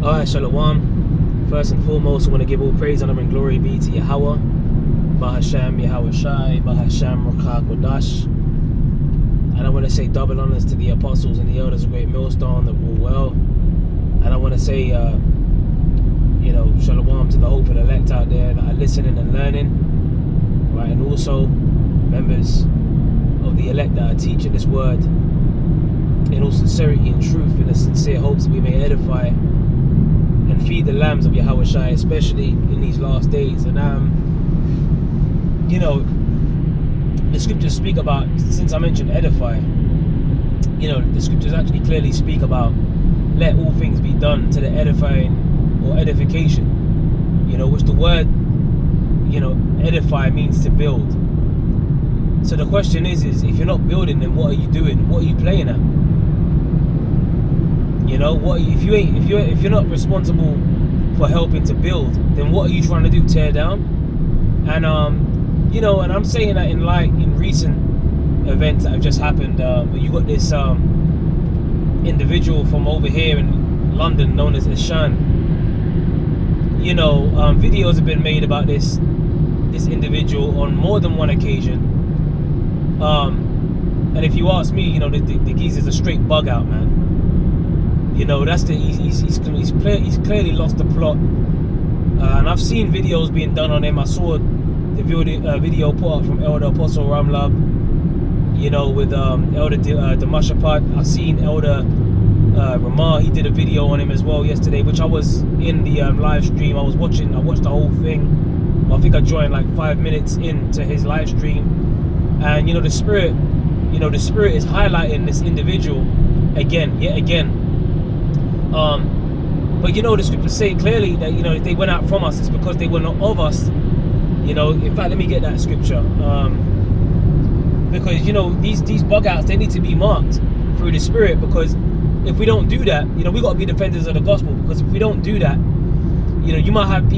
Alright, Shalom. First and foremost, I want to give all praise, honor, and glory be to Yahweh, Bahasham, Yahweh Shai, Bahasham, Rakha, Kodash. And I want to say double honors to the apostles and the elders of Great Millstone that rule well. And I want to say, Shalom to the hopeful elect out there that are listening and learning. Right, and also members of the elect that are teaching this word in all sincerity and truth, in the sincere hopes that we may edify and feed the lambs of Yahweh Shai, especially in these last days. And the scriptures speak about, since I mentioned edify, the scriptures actually clearly speak about let all things be done to the edifying or edification, which the word edify means to build. So the question is if you're not building, then what are you doing? What are you playing at? If you're not responsible for helping to build, then what are you trying to do? Tear down? And and I'm saying that in recent events that have just happened, where you got this individual from over here in London known as Ishan. Videos have been made about this individual on more than one occasion. And if you ask me, the geezer's a straight bug out, man. That's he's clearly lost the plot. And I've seen videos being done on him. I saw the video put up from Elder Apostle Ramlab, with Elder Damashapat. I've seen Elder Ramah. He did a video on him as well yesterday, which I was in the live stream. I watched the whole thing. I think I joined like 5 minutes into his live stream. And the spirit is highlighting this individual yet again. But the scriptures say clearly that if they went out from us, it's because they were not of us. In fact, let me get that scripture. Because these bug outs, they need to be marked through the spirit. Because if we don't do that, we got to be defenders of the gospel. Because if we don't do that, you might have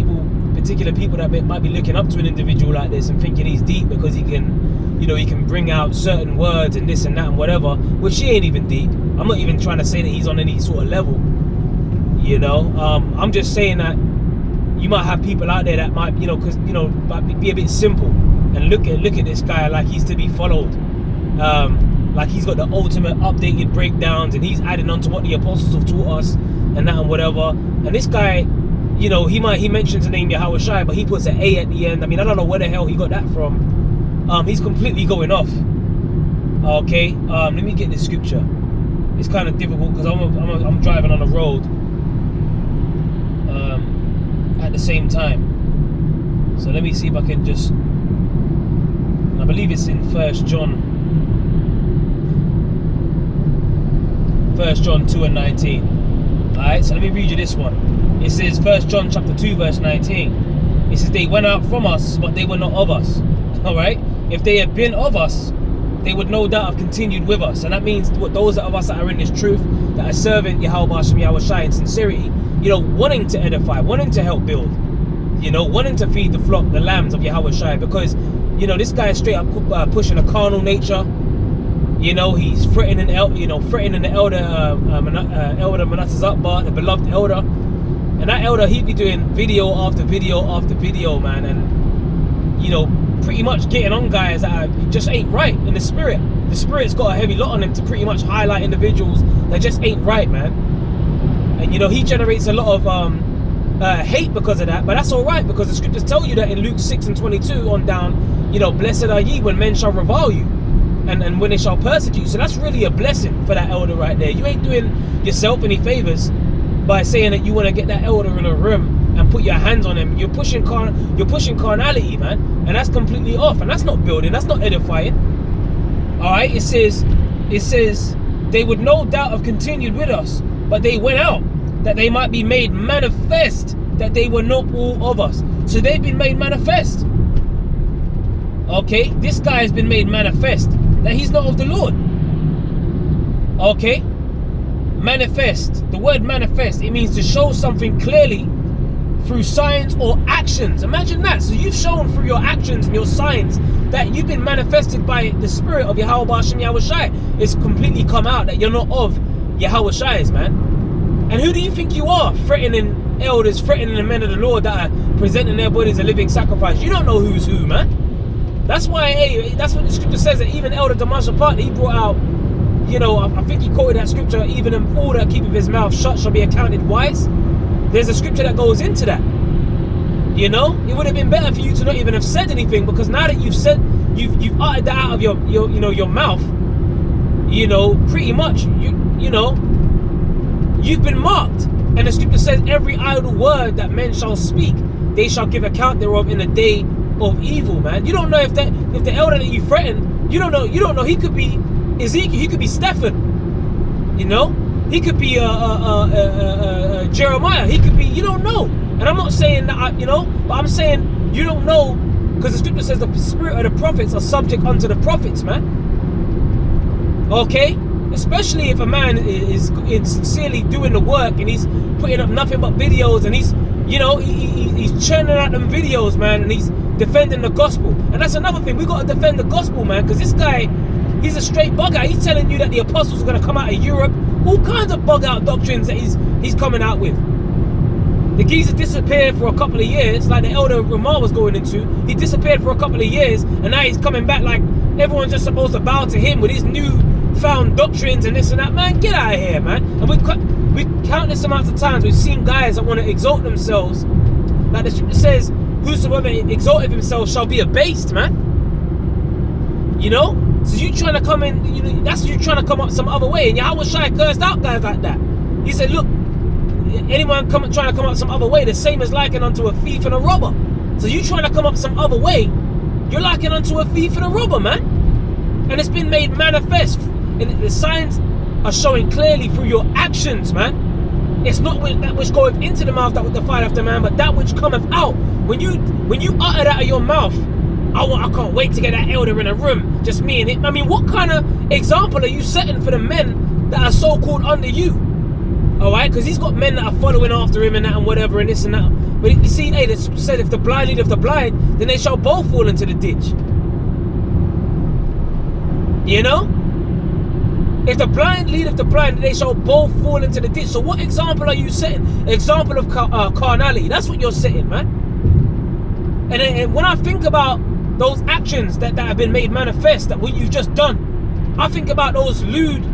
particular people that might be looking up to an individual like this and thinking he's deep because he can, he can bring out certain words and this and that and whatever, which he ain't even deep. I'm not even trying to say that he's on any sort of level. I'm just saying that you might have people out there that might, might be a bit simple and look at this guy like he's to be followed, like he's got the ultimate updated breakdowns and he's adding on to what the apostles have taught us and that and whatever. And this guy, he mentions the name Yahweh Shai, but he puts an A at the end. I mean, I don't know where the hell he got that from. He's completely going off. Okay, let me get this scripture. It's kind of difficult because I'm driving on the road at the same time. So let me see if I can just. I believe it's in 1 John 2 and 19. Alright, so let me read you this one. It says 1 John chapter 2 verse 19. It says they went out from us, but they were not of us. Alright, if they had been of us, they would no doubt have continued with us. And that means those of us that are in this truth, that are serving Yahweh Hashem Yahweh Shai in sincerity, wanting to edify, wanting to help build, wanting to feed the flock, the lambs of Yahweh Shai, because this guy is straight up pushing a carnal nature. He's threatening the elder Manasseh Akbar, the beloved elder. And that elder, he'd be doing video after video after video, man, and pretty much getting on guys that just ain't right in the spirit. The spirit's got a heavy lot on him to pretty much highlight individuals that just ain't right, man. And he generates a lot of hate because of that, but that's all right, because the scriptures tell you that in Luke 6 and 22 on down, blessed are ye when men shall revile you and when they shall persecute you. So that's really a blessing for that elder right there. You ain't doing yourself any favors by saying that you want to get that elder in a room and put your hands on him. You're pushing carnality, man, and that's completely off, and that's not building, that's not edifying. All right, it says they would no doubt have continued with us, but they went out that they might be made manifest that they were not all of us. So they've been made manifest. Okay, this guy has been made manifest that he's not of the Lord. Okay, manifest, the word manifest, it means to show something clearly through signs or actions. Imagine that. So you've shown through your actions and your signs that you've been manifested by the spirit of Yahweh Hashem Yahweh Shai. It's completely come out that you're not of Yahweh Shai's, man. And who do you think you are, threatening elders, threatening the men of the Lord that are presenting their bodies a living sacrifice? You don't know who's who, man. That's why, hey, that's what the scripture says, that even Elder Damasha Partner, he brought out, you know, I think he quoted that scripture, even in all that keepeth his mouth shut shall be accounted wise. There's a scripture that goes into that. You know, it would have been better for you to not even have said anything, because now that you've said, you've uttered that out of your your mouth, you know, pretty much, you know, you've been marked. And the scripture says, every idle word that men shall speak, they shall give account thereof in the day of evil, man. You don't know if the elder that you threaten, you don't know, he could be Ezekiel, he could be Stephen, you know, he could be Jeremiah, he could be, you don't know. And I'm not saying that, you know, but I'm saying you don't know, because the scripture says the spirit of the prophets are subject unto the prophets, man. Okay? Especially if a man is sincerely doing the work and he's putting up nothing but videos, and he's, you know, he's churning out them videos, man, and he's defending the gospel. And that's another thing, we got to defend the gospel, man, because this guy, he's a straight bug out. He's telling you that the apostles are going to come out of Europe, all kinds of bug out doctrines that he's coming out with. The geezer disappeared for a couple of years, like the elder Ramar was going into. He disappeared for a couple of years, and now he's coming back like everyone's just supposed to bow to him with his new found doctrines and this and that. Man, get out of here, man. And we countless amounts of times we've seen guys that want to exalt themselves, like the scripture says, whosoever exalteth himself shall be abased, man. You know, so you trying to come in, you know, that's you trying to come up some other way. And Yahweh Shai cursed out guys like that. He said, look, anyone trying to come up some other way, the same is likened unto a thief and a robber. So you trying to come up some other way, you're likened unto a thief and a robber, man. And it's been made manifest, and the signs are showing clearly through your actions, man. It's not that which goeth into the mouth that would defile after man, but that which cometh out. When you utter that out of your mouth, I can't wait to get that elder in a room, just me and him. I mean, what kind of example are you setting for the men that are so-called under you? Alright, because he's got men that are following after him and that and whatever and this and that. But you see, hey, it said if the blind lead of the blind, then they shall both fall into the ditch. You know? If the blind lead of the blind, they shall both fall into the ditch. So what example are you setting? Example of carnality. That's what you're setting, man. And when I think about those actions that have been made manifest, that what you've just done, I think about those lewd,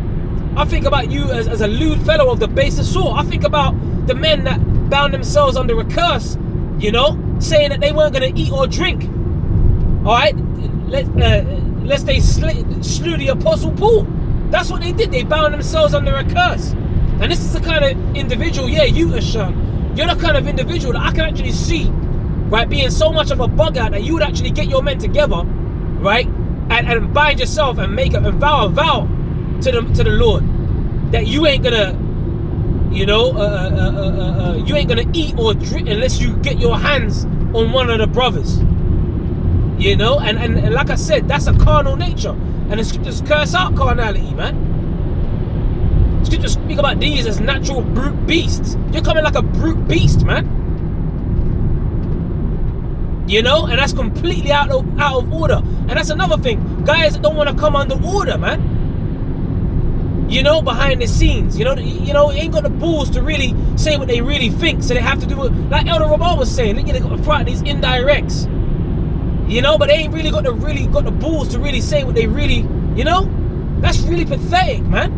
I think about you as a lewd fellow of the basest sort. I think about the men that bound themselves under a curse, you know, saying that they weren't going to eat or drink. Alright? Lest they slew the Apostle Paul. That's what they did. They bound themselves under a curse. And this is the kind of individual, yeah, you, Ashan, you're the kind of individual that I can actually see, right, being so much of a bug out that you would actually get your men together, right, and bind yourself and make and vow a vow to the Lord that you ain't gonna, you know, you ain't gonna eat or drink unless you get your hands on one of the brothers, you know, and like I said, that's a carnal nature, and the scriptures curse out carnality, man. Scriptures speak about these as natural brute beasts. You're coming like a brute beast, man. You know, and that's completely out of order. And that's another thing, guys that don't want to come under order, man. You know, behind the scenes, you know, ain't got the balls to really say what they really think, so they have to do it like Elder Ramar was saying. They got to throw out these indirects, you know, but they ain't really got the balls to really say what they really, you know. That's really pathetic, man.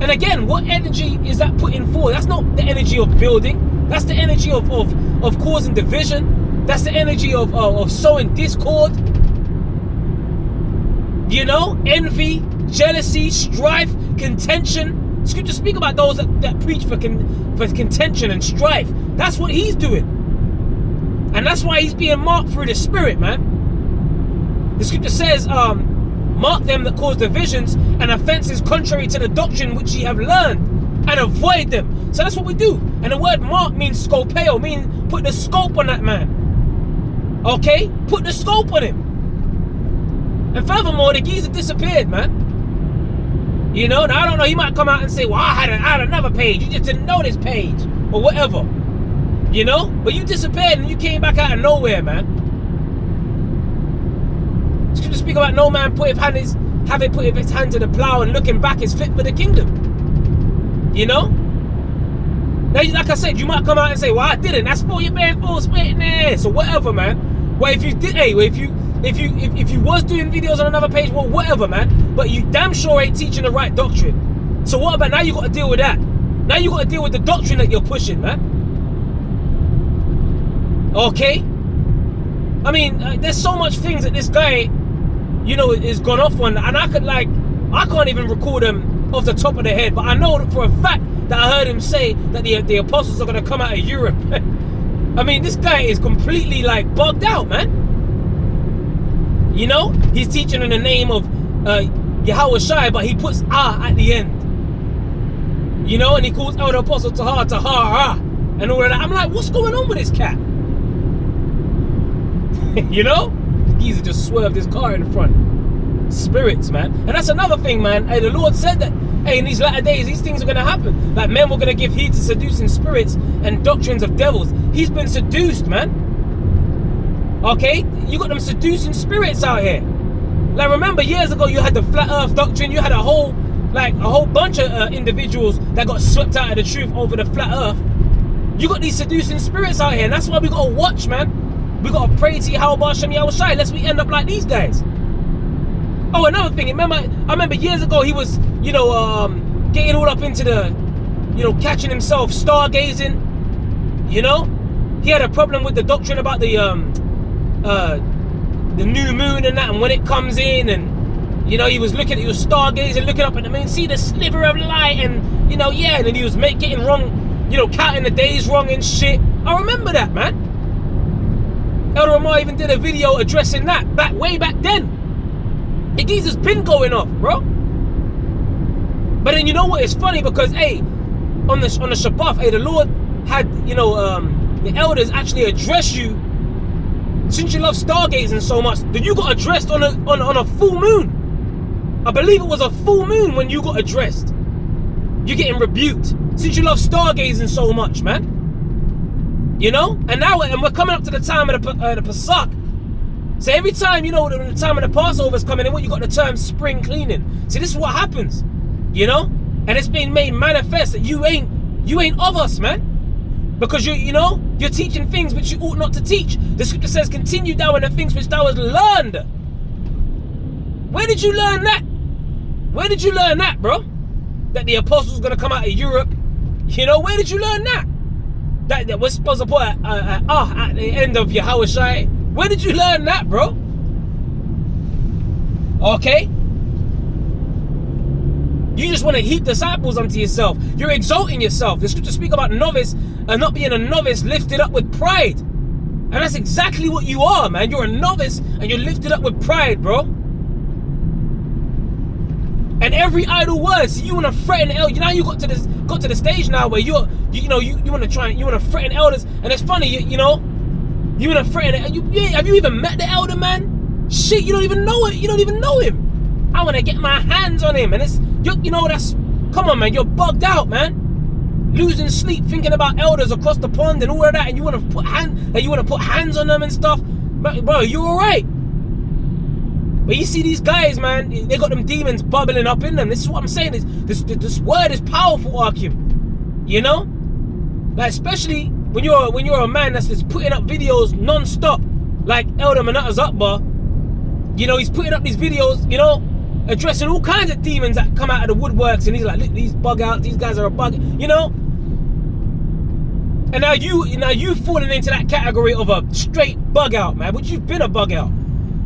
And again, what energy is that putting forward? That's not the energy of building. That's the energy of causing division. That's the energy of sowing discord. You know, envy, jealousy, strife, contention. Scriptures speak about those that preach for contention and strife. That's what he's doing. And that's why he's being marked through the Spirit, man. The scripture says, mark them that cause divisions and offenses contrary to the doctrine which ye have learned, and avoid them. So that's what we do. And the word mark means scopeo, meaning put the scope on that man. Okay? Put the scope on him. And furthermore, the geezer disappeared, man. You know, now I don't know, he might come out and say, well, I had another page. You just didn't know this page. Or whatever. You know? But you disappeared and you came back out of nowhere, man. Scripture speak about no man having put his hand to the plow and looking back is fit for the kingdom. You know? Now, like I said, you might come out and say, well, I didn't. That's for your bare false witness or whatever, man. Well, if you did, hey, if you was doing videos on another page, well, whatever, man. But you damn sure ain't teaching the right doctrine. So what about now? You got to deal with that. Now you got to deal with the doctrine that you're pushing, man. Okay. I mean, there's so much things that this guy, you know, is gone off on, and I can't even record them off the top of the head, but I know for a fact that I heard him say that the apostles are going to come out of Europe. I mean, this guy is completely like bugged out, man. You know, he's teaching in the name of Yahweh Shai, but he puts at the end. You know, and he calls out the apostle Tahar, and all of that. I'm like, what's going on with this cat? You know, he's just swerved his car in front. Spirits, man. And that's another thing, man. Hey, the Lord said that, hey, in these latter days, these things are going to happen. Like, men were going to give heed to seducing spirits and doctrines of devils. He's been seduced, man. Okay? You got them seducing spirits out here. Like, remember, years ago, you had the flat earth doctrine. You had a whole bunch of individuals that got swept out of the truth over the flat earth. You got these seducing spirits out here. And that's why we got to watch, man. We got to pray to Yahweh Hashem Yahweh Shai, lest we end up like these guys. Oh, another thing, I remember years ago he was, you know, getting all up into the, you know, catching himself stargazing. You know, he had a problem with the doctrine about the new moon and that, and when it comes in, and you know, he was stargazing, looking up at the moon, see the sliver of light, and you know, yeah, and then he was getting wrong, you know, counting the days wrong and shit. I remember that, man. Elder Amar even did a video addressing that way back then. The geezer's been going off, bro. But then you know what? It's funny because, hey, on the Shabbat, hey, the Lord had, you know, the elders actually address you. Since you love stargazing so much, that you got addressed on a full moon. I believe it was a full moon when you got addressed. You're getting rebuked since you love stargazing so much, man. You know, and now we're coming up to the time of the Pesach. So every time, you know, the time of the Passover is coming in, you got the term spring cleaning. See, this is what happens, you know, and it's been made manifest that you ain't of us, man, because you're teaching things which you ought not to teach. The scripture says, "Continue thou in the things which thou hast learned." Where did you learn that? Where did you learn that, bro? That the apostles are gonna come out of Europe? You know, where did you learn that? That we're supposed to put at the end of Yahweh Shai. Where did you learn that, bro? Okay? You just want to heap disciples unto yourself. You're exalting yourself. The scriptures speak about novice and not being a novice lifted up with pride. And that's exactly what you are, man. You're a novice and you're lifted up with pride, bro. And every idle word, so you want to threaten elders. Now you got to the stage now where you want to threaten elders. And it's funny, you know, you want to threaten it. Have you even met the elder, man? Shit, you don't even know it. You don't even know him. I want to get my hands on him, and come on, man. You're bugged out, man. Losing sleep, thinking about elders across the pond and all of that, and you want to put hands on them and stuff. Bro, you're all right. But you see these guys, man, they got them demons bubbling up in them. This is what I'm saying. This word is powerful, Akim. You know? Like, especially when you're a man that's just putting up videos non-stop, like Elder Manatas Akbar. You know, he's putting up these videos, you know, addressing all kinds of demons that come out of the woodworks, and he's like, look, these bug outs, these guys are a bug, you know? And now you falling into that category of a straight bug out, man, which you've been a bug out.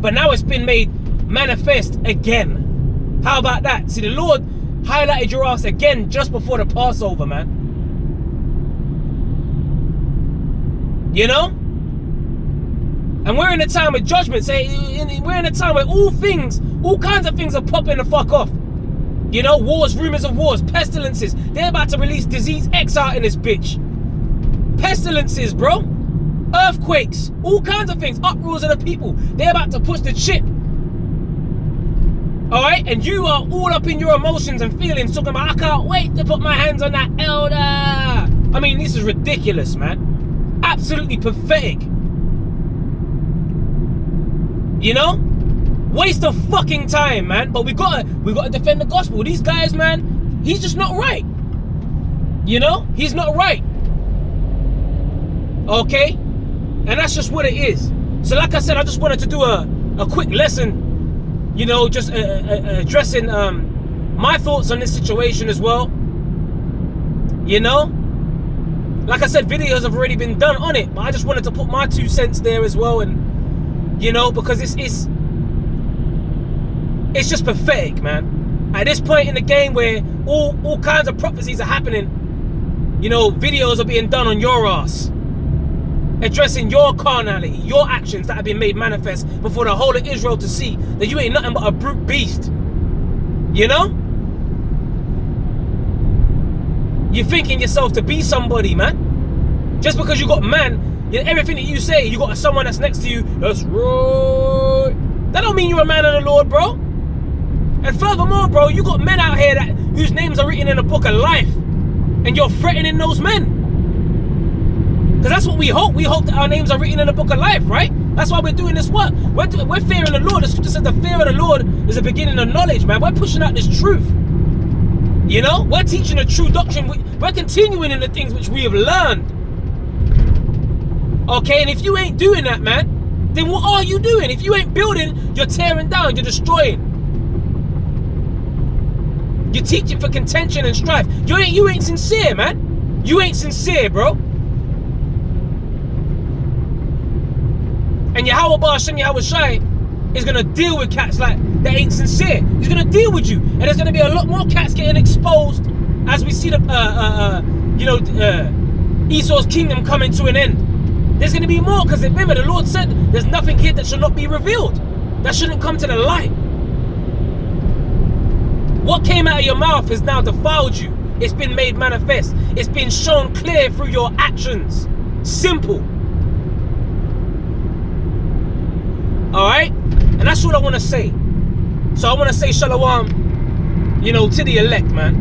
But now it's been made manifest again. How about that? See, the Lord highlighted your ass again just before the Passover, man. You know? And we're in a time of judgment. We're in a time where all kinds of things are popping the fuck off. You know, wars, rumors of wars, pestilences. They're about to release disease X out in this bitch. Pestilences, bro. Earthquakes, all kinds of things, uproars of the people. They're about to push the ship. Alright? And you are all up in your emotions and feelings, talking about, I can't wait to put my hands on that elder. I mean, this is ridiculous, man. Absolutely pathetic. You know? Waste of fucking time, man. But we gotta defend the gospel. These guys, man, he's just not right. You know? He's not right. Okay? And that's just what it is. So like I said, I just wanted to do a quick lesson, you know, just addressing my thoughts on this situation as well. You know? Like I said, videos have already been done on it, but I just wanted to put my 2 cents there as well. And, you know, because it's just pathetic, man. At this point in the game where all kinds of prophecies are happening, you know, videos are being done on your ass, addressing your carnality, your actions that have been made manifest before the whole of Israel to see that you ain't nothing but a brute beast. You know? You're thinking yourself to be somebody, man. Just because you got man, everything that you say, you got someone that's next to you, that's right. That don't mean you're a man of the Lord, bro. And furthermore, bro, you got men out here whose names are written in the book of life. And you're threatening those men. Because that's what we hope. We hope that our names are written in the book of life, right? That's why we're doing this work. We're fearing the Lord. The scripture says the fear of the Lord is the beginning of knowledge, man. We're pushing out this truth. You know? We're teaching the true doctrine. We're continuing in the things which we have learned. Okay? And if you ain't doing that, man, then what are you doing? If you ain't building, you're tearing down. You're destroying. You're teaching for contention and strife. You ain't sincere, man. You ain't sincere, bro. And Yahweh Ba'ashem Yahweh Shai is going to deal with cats like that ain't sincere. He's going to deal with you. And there's going to be a lot more cats getting exposed as we see the, Esau's kingdom coming to an end. There's going to be more because remember, the Lord said there's nothing here that should not be revealed. That shouldn't come to the light. What came out of your mouth has now defiled you. It's been made manifest. It's been shown clear through your actions. Simple. Alright? And that's what I want to say. So I want to say shalom, you know, to the elect, man.